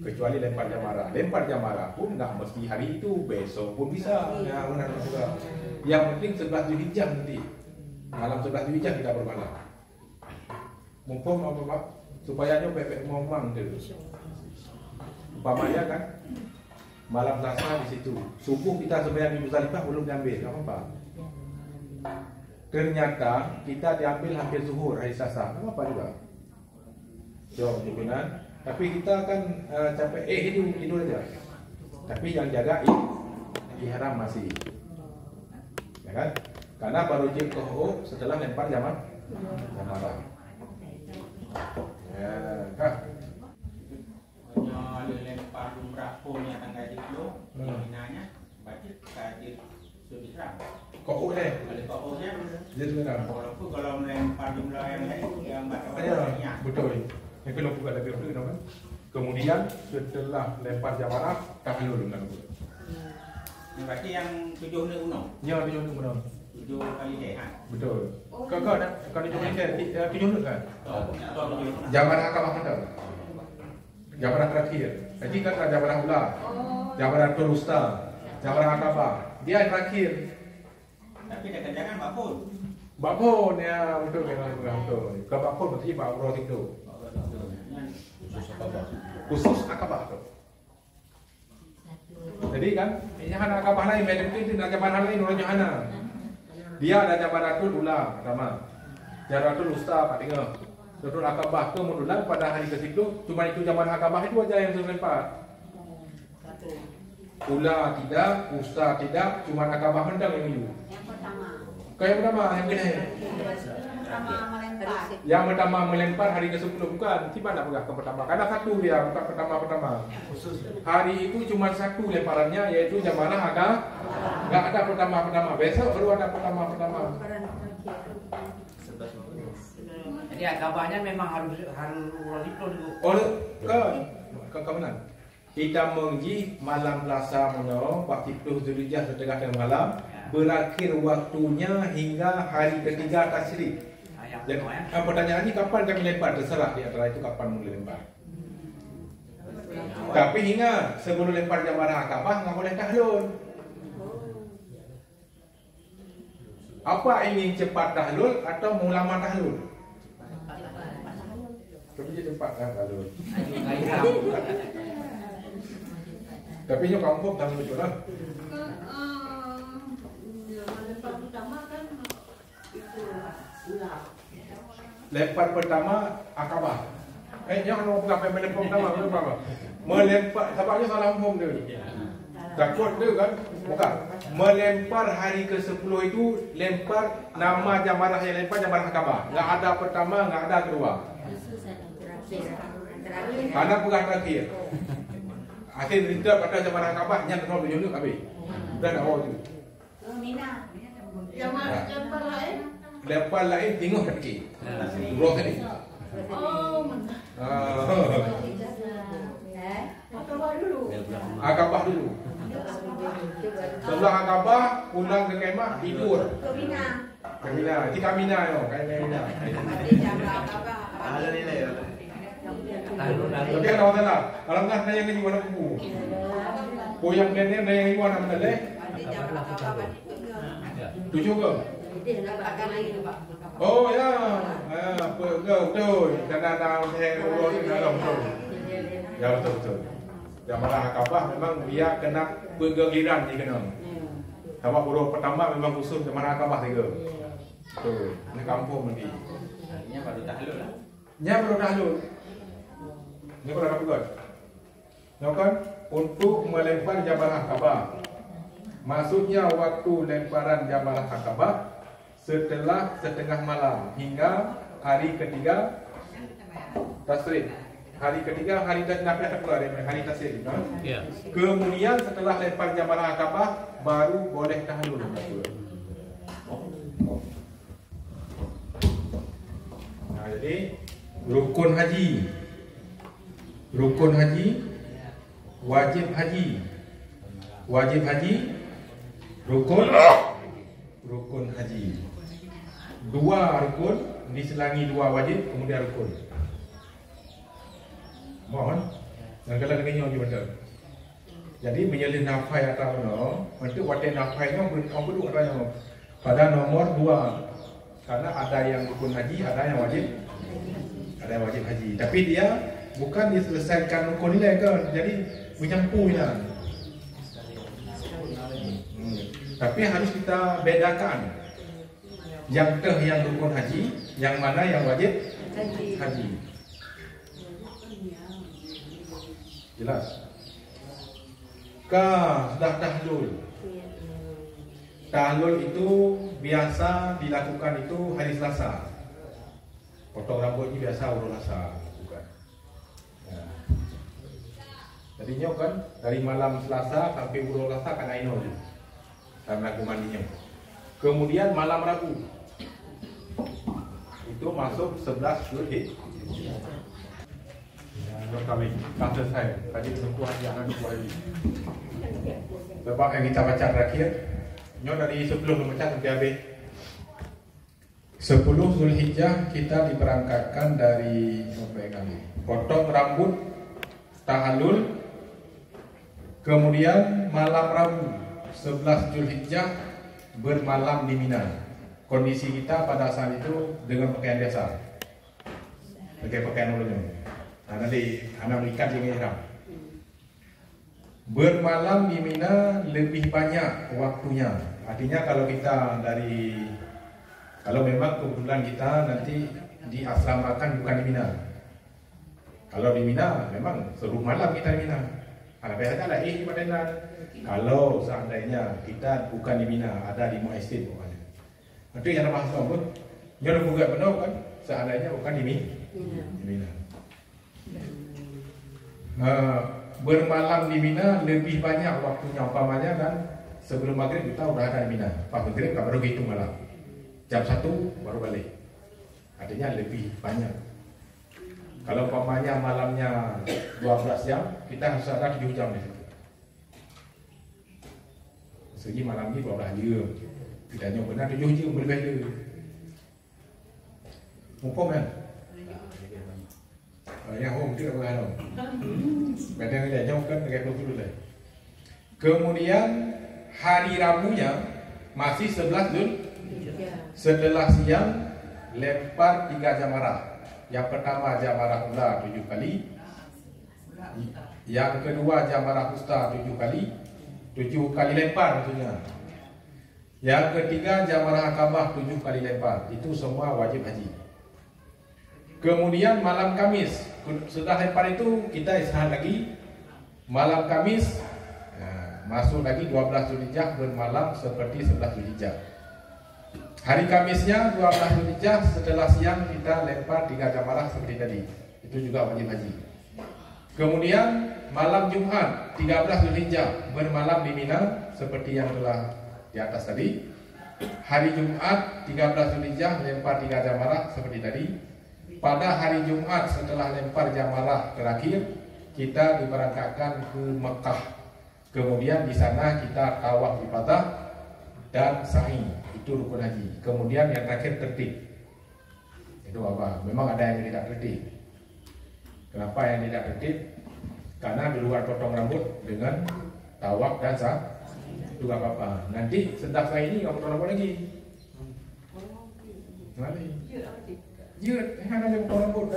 Kecuali lempar jamarah. Lempar jamarah pun tak mesti hari itu, besok pun bisa. Ya, benar juga. Yang penting 11 Zulhijjah nanti. Malam 11 Zulhijjah kita bermalam. Mumpung apa Pak? Supaya bebek ngomong dulu. Umpamanya kan malam Selasa di situ. Subuh kita sembahyang di Muzdalifah belum diambil, enggak apa-apa. Ternyata kita diambil hampir zuhur hari Selasa. Enggak apa-apa juga. Jauh hubungan. Tapi kita kan capek hidup aja. Tapi yang jaga ihram masih. Ya kan? Karena baru jilkoh setelah lempar jamarah. Ya, kah? Kalau lempar umrah pun yang tanggal itu, minanya baca kaji sudah. Kok deh? Kalau kok nya, Dia tu benar. walaupun kalau melempar jumlah yang lain yang baca Ya, betul. Yang kalau buka lebih betul kan? Kemudian setelah lempar jamarah tahlul dengan betul. Berarti yang 7 ni uno. Ya, dia untuk benar. 7 kali dehan. Betul. Kau dah kalau jumlah kan 7 kan? Oh, Jamarah Akabah ada. Jamarah terakhir. Jadi kan ada jamarah ula. Jamarah Turusta. Jamarah Akabah. Dia terakhir. tapi dia kerjakan bakul. Bakpon ya, betul memang betul. Ke bakpon berarti bakpon itu. Khusus Akabah tu. Jadi kan, Johana Akabah lain, macam itu nak jaman lain orang Johana. Dia ada Jabaratul Ula pertama. Jabaratul Usta ketiga. Jabaratul Akabah tu mudah pada hari ke-10, cuma itu zaman Akabah itu aja yang terlempar. Ula tidak, Usta tidak, cuma Akabah hendak yang itu. Yang pertama. Yang pertama yang gede. Pertama melempar. Yang pertama melempar hari ke-10 bukan. Tiba nak pegang ke pertama. Karena satu dia bukan pertama-pertama. Hari itu cuma satu lemparannya yaitu jamarah Akabah. Enggak ada pertama-pertama. Besok baru ada pertama-pertama. Jadi Akabahnya memang harus wajib dulu. Oleh ke mana? Kita mengi malam Selasa menyau 40 Zulhijjah setengah tengah malam berakhir waktunya hingga hari ketiga Tasyrik. Jadi pertanyaannya kapan kami lempar? Terserah di antara itu kapan mulai lempar. Tapi ingat sebelum lempar jamarah Akabah nggak boleh tahlul. Apa ingin cepat tahlul atau mau lama tahlul? Tapi cepat tahlul. Tapi nyo kampung tak betul lah. Lempar pertama kan itu ular. Lempar pertama Akabah. Jangan mau sampai melempar pertama apa? Melempar sebabnya salah umum dia. Takut dia kan? Bukan. Melempar hari ke-10 itu lempar nama jamarah yang lempar jamarah Akabah. Enggak ada pertama, enggak ada kedua. Karena pegang terakhir. Akhir kita pada Jamrah Akabah nyat no tunjuk habis. Dah dah awal tu. Mina. Lempar lain. Lempar lain tengok kaki. Dua kali. Oh, mana? Akabah dulu. Akabah dulu. Setelah Akabah pulang ke kemah tidur. Ke Mina. Ke Mina. Itu kat Mina yo, kat Mina. Ada nilai. Tapi ada orang lah. Kalau enggak nanya lagi mana buku. Yang nenek nanya lagi mana mana leh? Tujuh ke? Oh ya. Betul. Karena dalam hero ni dalam betul. Ya betul. Jamrah Akabah memang dia kena bergiliran dia kena. Sama buruh pertama memang khusus Jamrah Akabah tiga. Betul. Ini kampung nanti. Ini baru tahlul lah. Nya baru tahlul. Ini kalau apa buat? Kan untuk melempar Jamrah Akabah. Maksudnya waktu lemparan Jamrah Akabah setelah setengah malam hingga hari ketiga tasrik. Hari ketiga hari Nabi tak keluar dari hari tasrik. Ya. Kemudian setelah lempar Jamrah Akabah baru boleh tahlul. Nah, jadi rukun haji, wajib haji, rukun haji. Dua rukun diselangi dua wajib, kemudian rukun. Mohon, dan kalau dengannya je betul. Jadi menyalin nafai atau no, untuk wadah nafai no berdua katanya. Pada nomor 2, karena ada yang rukun haji, ada yang wajib haji. Tapi dia bukan diselesaikan rukun nilai kan, jadi mencampur ya. Tapi harus kita bedakan yang rukun haji, yang mana yang wajib haji. Jelas? Sudah tahlul. Tahlul itu biasa dilakukan itu hari Selasa. Potong rambut ini biasa urus Selasa, bukan? Ya. Jadinya kan dari malam Selasa sampai urus Selasa kan aino je. Karena kumandinya. Kemudian malam Rabu itu masuk 11 Zulhijjah. Kami tak selesai. Tadi semua jangan buat lagi. Sebab yang kita baca terakhir, nyo dari 10 baca sampai habis. 10 Zulhijjah kita diberangkatkan dari potong rambut, tahallul, kemudian malam Rabu 11 Zulhijjah bermalam di Mina. Kondisi kita pada saat itu dengan pakaian biasa, pakai pakaian ulunnya. Nah, nanti anak ikan dengan ihram. Bermalam di Mina lebih banyak waktunya. Artinya kalau kita kalau memang kebetulan kita nanti diasramakan bukan di Mina. Kalau di Mina memang seluruh malam kita di Mina. Ada biasa ada di Madinah. Kalau seandainya kita bukan di Mina, ada di Mu'aisin pokoknya. Nanti yang nama Hassan pun jangan buka benar kan? Seandainya bukan di Mina. Bermalam di Mina lebih banyak waktunya, umpamanya kan sebelum maghrib kita udah ada di Mina. Pas maghrib tak baru hitung malam. Jam 1 baru balik. Artinya lebih banyak. Kalau umpamanya malamnya 12 jam, kita harus ada 7 jam di situ. Segi malam ni 12 jam. Kita hanya benar 7 jam lebih dulu. Mumpung kan? Yang home tidak berhalau. Kadang dia jauh kan dekat 20 lah. Kemudian hari Rabunya masih 11 Zulhijjah. Setelah siang lempar 3 jamarah. Yang pertama jamarah ula 7 kali. Yang kedua jamarah usta 7 kali. 7 kali lempar maksudnya. Yang ketiga jamarah Akabah 7 kali lempar. Itu semua wajib haji. Kemudian malam Kamis, setelah lempar itu kita istirahat lagi. Malam Kamis masuk lagi 12 Zulhijjah bermalam seperti 11 Zulhijjah. Hari Kamisnya 12 Zulhijjah setelah siang kita lempar 3 jamarah seperti tadi. Itu juga wajib haji. Kemudian malam Jumat 13 Zulhijjah bermalam di Mina seperti yang telah di atas tadi. Hari Jumat 13 Zulhijjah lempar 3 jamarah seperti tadi. Pada hari Jumat setelah lempar jamarah terakhir, kita diberangkatkan ke Mekah. Kemudian di sana kita tawaf ifadah dan sa'i, itu rukun haji. Kemudian yang terakhir tertib. Itu apa? Memang ada yang tidak tertib. Kenapa yang tidak tertib? Karena di luar potong rambut dengan tawaf dan sa'i itu gak apa-apa. Nanti setelah sa'i ini gak potong rambut lagi. Hanya ada potong rambut.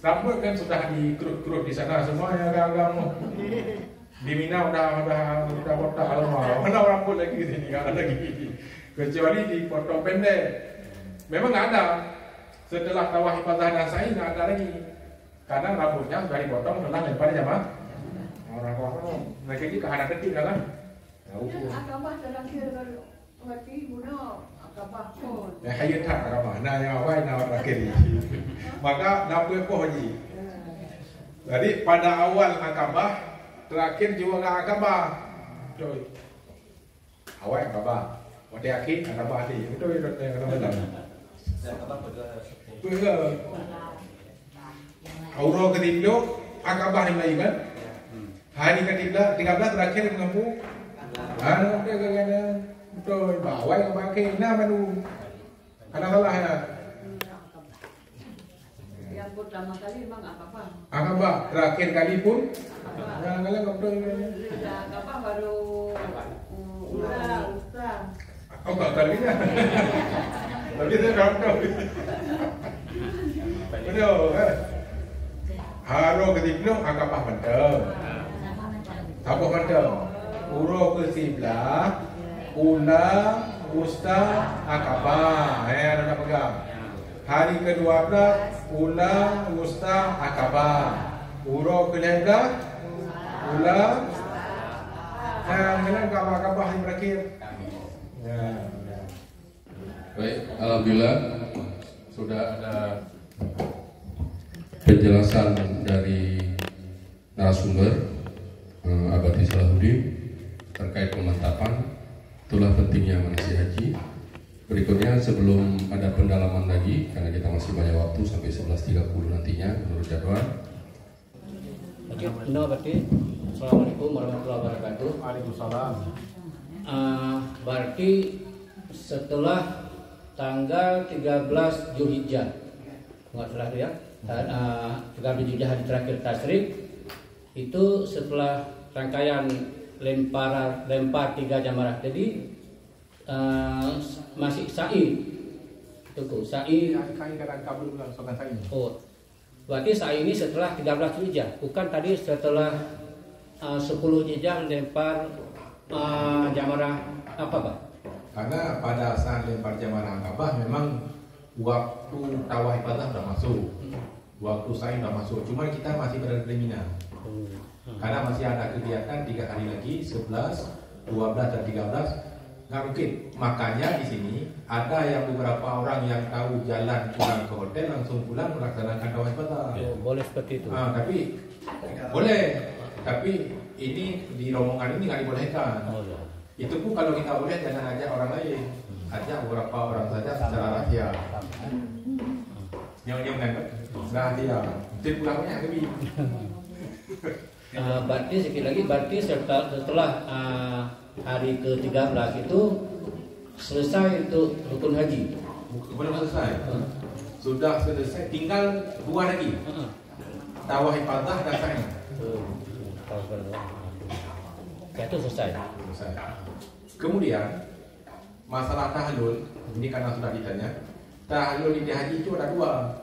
Rambut kan sudah dikerut-kerut di sana semuanya agak-agak. Di Mina udah botak lama. Mana rambut lagi di sini enggak ada lagi. Kecuali dipotong pendek. Memang enggak ada. Setelah tawaf ifadah dan sa'i enggak ada lagi. Karena rambutnya sudah dipotong setelah lempar jamaah. Orang-orang mereka ini kehadap kecil kan? Tahu. Akabah terakhir kalau mati bunuh akabah pun. Ya hayat tak akabah. Nah yang awal nak terakhir. Maka dapat apa haji? Jadi pada awal akabah, terakhir juga akabah. Betul. Awal akabah. Pada akhir akabah ni. Betul yang kata-kata. Dan apa pada Betul. Aurah ketiga akabah ni lagi kan? Hari ketiga 13 terakhir mengampu. Betul. Bawa yang pakai nah manu. Ada salah ya. Yang pertama kali memang akabah. Akabah terakhir kali pun. Akabah. Jangan betul. Akabah baru ustaz. Oh tak kalinya. Tapi saya tak tahu. Betul. Haro ketiga akabah betul. Apa betul? Uro ke sebelah, ula, usta, akabah. Ada pegang. Hari ke-12, ula, usta, akabah. Uro ke-11, ula, kemudian akabah yang berakhir. Baik, alhamdulillah sudah ada penjelasan dari narasumber Abadi Salahuddin terkait pemantapan. Itulah pentingnya manasik haji. Berikutnya sebelum ada pendalaman lagi, karena kita masih banyak waktu sampai 11.30 nantinya menurut jadwal. Berarti Assalamualaikum warahmatullahi wabarakatuh. Waalaikumsalam. Berarti setelah tanggal 13 Zulhijjah, nggak salah ya, 13 Zulhijjah hari terakhir tasyrik, itu setelah rangkaian lempar 3 jamarah. Jadi masih sa'i. Itu sa'i. Sa'i kadang kabul langsungkan sa'i. Oh. Berarti sa'i ini setelah 13 Zulhijjah, bukan tadi setelah 10 Zulhijjah lempar jamarah apa, Pak? Karena pada saat lempar jamarah akabah memang waktu tawaf ifadah sudah masuk. Waktu sa'i sudah masuk. Cuma kita masih berada di Mina. Karena masih ada kegiatan 3 hari lagi, 11, 12 dan 13. Nggak mungkin. Makanya di sini ada yang beberapa orang yang tahu jalan pulang ke hotel langsung pulang melaksanakan tawaf ifadah. Boleh seperti itu. Tapi boleh. Tapi ini di rombongan ini nggak dibolehkan. Oh, ya. Itu pun kalau kita boleh jangan ajak orang lain, ajak beberapa orang saja secara rahasia. Nyom-nyom kan, rahasia. Jadi pulangnya lebih. Berarti sekali lagi, berarti setelah hari ke-13 itu selesai untuk rukun haji. Belum selesai. Sudah selesai, tinggal 2 lagi. Tawaf ifadah dan sa'i. Itu selesai. Kemudian masalah tahlul, ini karena sudah ditanya. Tahlul di haji itu ada 2.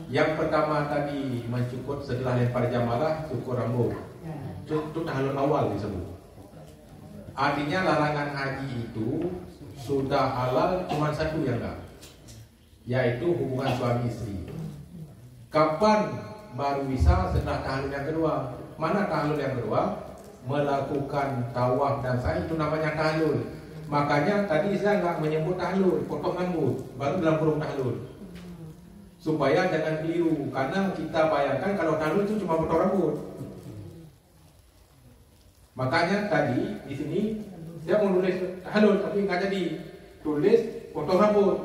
Yang pertama tadi mencukur setelah lempar jamarah, cukur rambut. Itu tahlul awal disebut. Artinya larangan haji itu sudah halal cuma satu yang enggak, yaitu hubungan suami istri. Kapan baru bisa? Setelah tahlul yang kedua. Mana tahlul yang kedua? Melakukan tawaf dan sa'i, itu namanya tahlul. Makanya tadi saya nggak menyebut tahlul, potong rambut, baru dalam kurung tahlul. supaya jangan keliru, karena kita bayangkan kalau tahlul itu cuma potong rambut. Makanya tadi di sini dia mau nulis tahlul tapi nggak jadi, tulis potong rambut.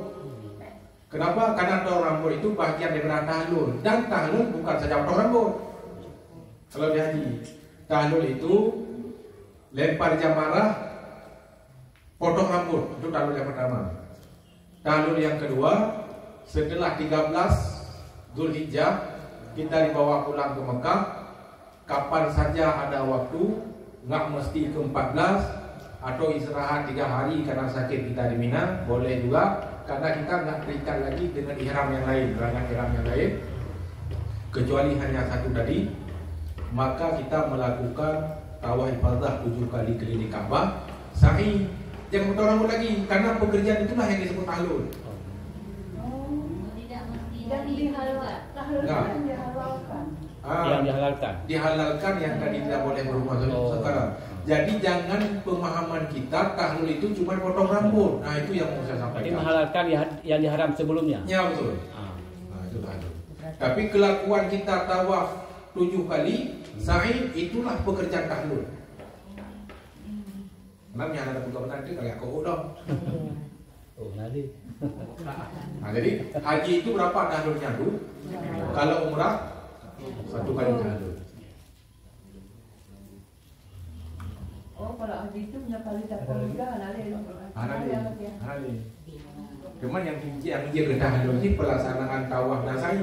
Kenapa? Karena potong rambut itu bagian daripada tahlul, dan tahlul bukan saja potong rambut. Kalau di haji, tahlul itu lempar jamarah, potong rambut, itu tahlul yang pertama. Tahlul yang kedua, setelah 13 Zulhijjah kita dibawa pulang ke Mekah. Kapan saja ada waktu, nggak mesti ke 14 atau istirahat 3 hari karena sakit kita di Mina, boleh juga, karena kita nggak terikat lagi dengan ihram yang lain, rangkaian ihram yang lain, kecuali hanya satu tadi. Maka kita melakukan tawaf ifadah 7 kali keliling Ka'bah, sa'i, jangan potong rambut lagi, karena pekerjaan itulah yang disebut tahlul. Dan dihalalkan. Yang dihalalkan. Dihalalkan yang tadi tidak boleh berumah sekarang. Jadi jangan pemahaman kita tahlul itu cuma potong rambut. Nah itu yang mau saya Jadi sampaikan. menghalalkan yang diharam sebelumnya. Ya betul. Nah itu tahlul. Tapi kelakuan kita tawaf 7 kali, sa'i, itulah pekerjaan tahlul. Namanya ada buka nanti kayak aku dong. Oh nanti. Nah jadi haji itu berapa tahlulnya tuh? Kalau umrah 1 kali tahlul. Oh, kalau haji itu punya kali takut juga, Hari. Cuman yang dia ke tahlul ini pelaksanaan tawaf dan sa'i.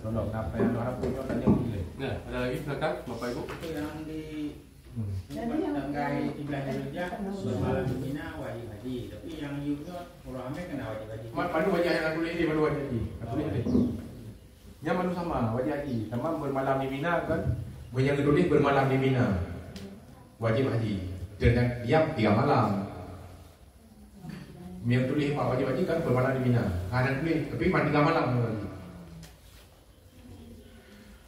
Tolong apa yang harap punya tanya boleh. Nah, ada lagi silakan Bapak Ibu. Itu yang di tanggai 13 Zulhijjah bermalam di Mina wajib haji. Tapi yang Yunus Pulau Amir kena wajib haji. Manu wajah yang aku ini manu wajah haji. Aku ini. Nya manu sama wajah haji. Sama bermalam di Mina kan. Yang tulis bermalam di Mina. Wajib haji. Dan diam 3 malam. Yang tulis Pak wajib haji kan bermalam di Mina. Kanan tulis tapi 3 malam lagi.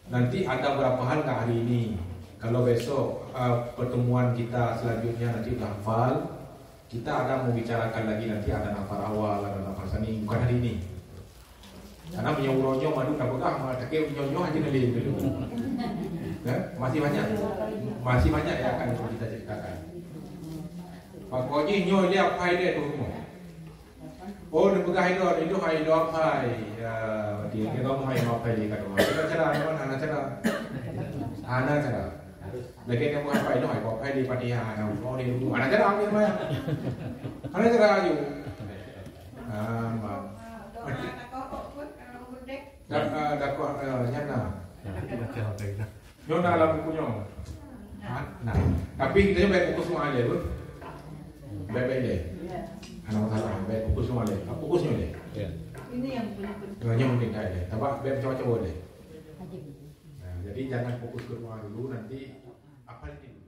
Nanti ada berapa hal nggak hari ini? Kalau besok pertemuan kita selanjutnya nanti udah hafal, kita ada mau bicarakan lagi nanti ada nafar awal, ada nafar sani, bukan hari ini. Karena punya uronyo madu tak pegang, tak kira uronyo aja nanti dulu. Ya, masih banyak ya akan kita ceritakan. Pokoknya nyo dia apa dia tu semua. Oh, dia pegang itu apa? Ya, dia ngomong apa dia kata. Kita cara mana cara? Ana cara. Lagi kamu apa itu? Apa di Patiha? Oh, di rumah. Ana cara apa ya? Ana cara aja. Dakwah nyana. Nyona lah bukunya. Nah, tapi kita baik buku semua aja, Bu. Baik deh. Anak masalah, baik buku semua deh. Bukusnya deh. Ini yang punya Yang mungkin deh. Tapi baik coba-coba deh. Nah, jadi jangan fokus ke rumah dulu, nanti apa ini?